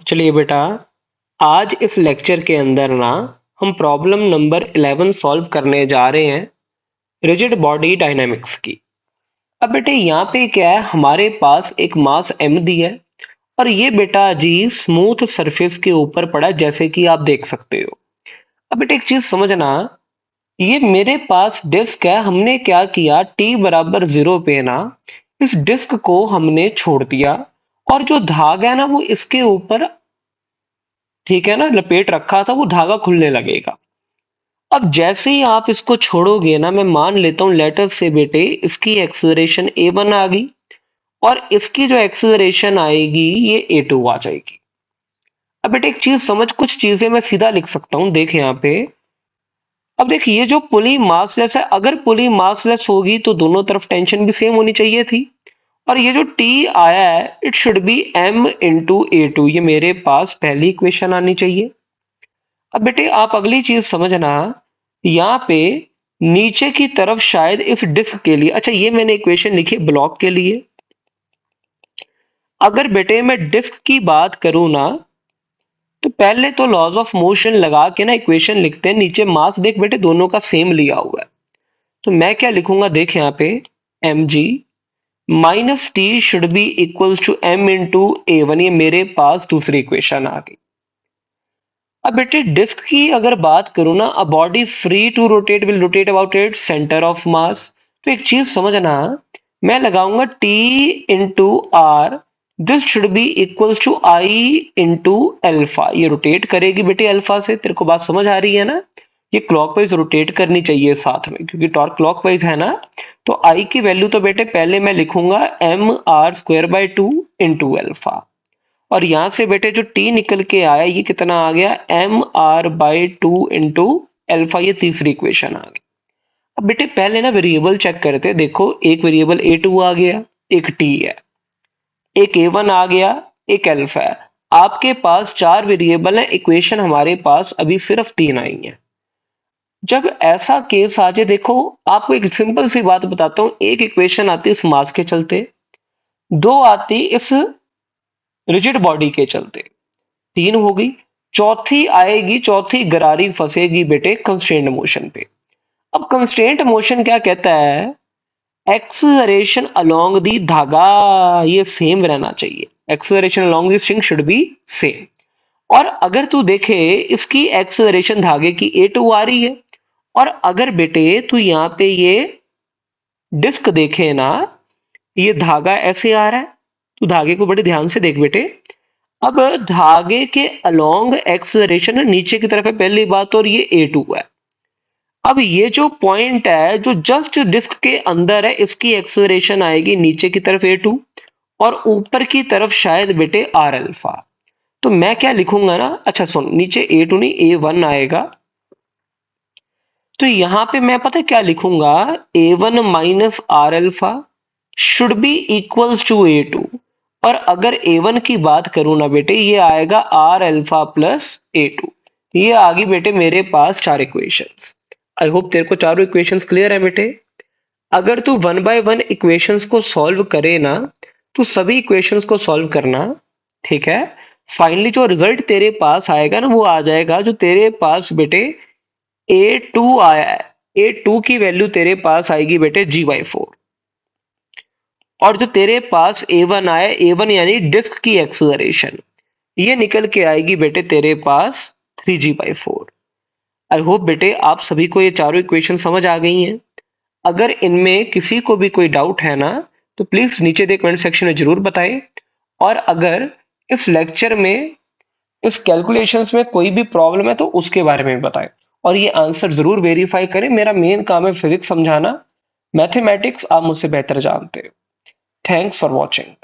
चलिए बेटा, आज इस लेक्चर के अंदर ना हम प्रॉब्लम नंबर 11 सॉल्व करने जा रहे हैं रिजिड बॉडी डायनामिक्स की। अब बेटे यहाँ पे क्या है, हमारे पास एक मास m दी है और ये बेटा जी स्मूथ सरफेस के ऊपर पड़ा है, जैसे कि आप देख सकते हो। अब बेटे एक चीज समझना, ये मेरे पास डिस्क है, हमने क्या किया t बराबर 0 पे ना इस डिस्क को हमने छोड़ दिया और जो धागा है ना वो इसके ऊपर, ठीक है ना, लपेट रखा था, वो धागा खुलने लगेगा। अब जैसे ही आप इसको छोड़ोगे ना, मैं मान लेता हूं लेटर से बेटे इसकी एक्सेलरेशन a1 आ गई और इसकी जो एक्सेलरेशन आएगी ये a2 आ जाएगी। अब बेटे एक चीज समझ, कुछ चीजें मैं सीधा लिख सकता हूं, देख यहाँ पे। अब देख, ये जो पुली मासलेस है, अगर पुली मासलेस होगी तो दोनों तरफ टेंशन भी सेम होनी चाहिए थी। और ये जो T आया है, it should be m into a2, ये मेरे पास पहली इक्वेशन आनी चाहिए। अब बेटे आप अगली चीज समझना, यहाँ पे नीचे की तरफ शायद इस डिस्क के लिए, अच्छा ये मैंने इक्वेशन लिखी है ब्लॉक के लिए। अगर बेटे मैं डिस्क की बात करूं ना, तो पहले तो लॉज ऑफ मोशन लगा के ना इक्वेशन लिखते हैं। नीचे मास देख बेटे दोनों का सेम लिया हुआ है, तो मैं क्या लिखूंगा, देख यहाँ पे mg minus T should be equals to m into a1, ये मेरे पास दूसरी इक्वेशन आ गई। अब बेटे डिस्क की अगर बात करूं ना, a body free to rotate will rotate about its centre of mass. तो एक चीज समझना, मैं लगाऊंगा T into r, this should be equals to I into alpha. ये रोटेट करेगी बेटे अल्फा से, तेरे को बात समझ आ रही है ना। ये क्लॉकवाइज रोटेट करनी चाहिए साथ में, क्योंकि टॉर्क क्लॉकवाइज है ना। तो आई की वैल्यू तो बेटे पहले मैं लिखूंगा m r² इंटू अल्फा, और यहां से बेटे जो t निकल के आया ये कितना आ गया, mr/2 इंटू अल्फा, ये तीसरी इक्वेशन आ गई। अब बेटे पहले ना वेरिएबल चेक करते हैं। देखो एक वेरिएबल a2 आ गया, एक t है, एक a1 आ गया, एक अल्फा है। आपके पास चार वेरिएबल है, इक्वेशन हमारे पास अभी सिर्फ तीन आई है। जब ऐसा केस आ जाए, देखो आपको एक सिंपल सी बात बताता हूं, एक इक्वेशन आती है इस मास के चलते, दो आती इस रिजिड बॉडी के चलते, तीन हो गई, चौथी आएगी, चौथी गरारी फंसेगी बेटे कंस्ट्रेंट मोशन पे। अब कंस्ट्रेंट मोशन क्या कहता है, एक्सेलरेशन अलोंग दी धागा ये सेम रहना चाहिए, acceleration along the string should be same. और अगर तू देखे इसकी एक्सेलरेशन धागे की a2 आ रही है, और अगर बेटे तू यहाँ पे ये डिस्क देखे ना, ये धागा ऐसे आ रहा है, तू धागे को बड़े ध्यान से देख बेटे। अब धागे के अलोंग एक्सेलरेशन नीचे की तरफ है पहली बात, और ये a2 है। अब ये जो पॉइंट है जो जस्ट डिस्क के अंदर है, इसकी एक्सेलरेशन आएगी नीचे की तरफ a2 और ऊपर की तरफ शायद बेटे r अल्फा। तो मैं क्या लिखूंगा ना, अच्छा सुन, नीचे a2 नहीं a1 आएगा, तो यहां पे मैं पता है क्या लिखूंगा, a1 minus r alpha should be equals to a2। और अगर a1 की बात करूं ना बेटे, ये आएगा r अल्फा प्लस a2। ये आ गई बेटे मेरे पास चार इक्वेशंस। आई होप तेरे को चारों इक्वेशंस क्लियर है बेटे। अगर तू वन बाय वन इक्वेशंस को सॉल्व करे ना, तो सभी इक्वेशंस को सॉल्व करना, ठीक है। फाइनली जो रिजल्ट तेरे पास आएगा ना, वो आ जाएगा जो तेरे पास बेटे a2 आया है, a2 की वैल्यू तेरे पास आएगी बेटे g/4, और जो तेरे पास a1 आया, a1 यानी डिस्क की एक्सेलरेशन, ये निकल के आएगी बेटे तेरे पास 3g/4। आई होप बेटे आप सभी को ये चारों इक्वेशन समझ आ गई हैं। अगर इनमें किसी को भी कोई डाउट है ना, तो प्लीज नीचे दे कमेंट सेक्शन में जरूर बताएं। और अगर इस लेक्चर में, इस कैलकुलेशंस में कोई भी प्रॉब्लम है तो उसके बारे में बताएं, और ये आंसर जरूर वेरीफाई करें। मेरा मेन काम है फिजिक्स समझाना, मैथमेटिक्स आप मुझसे बेहतर जानते हो। Thanks for watching.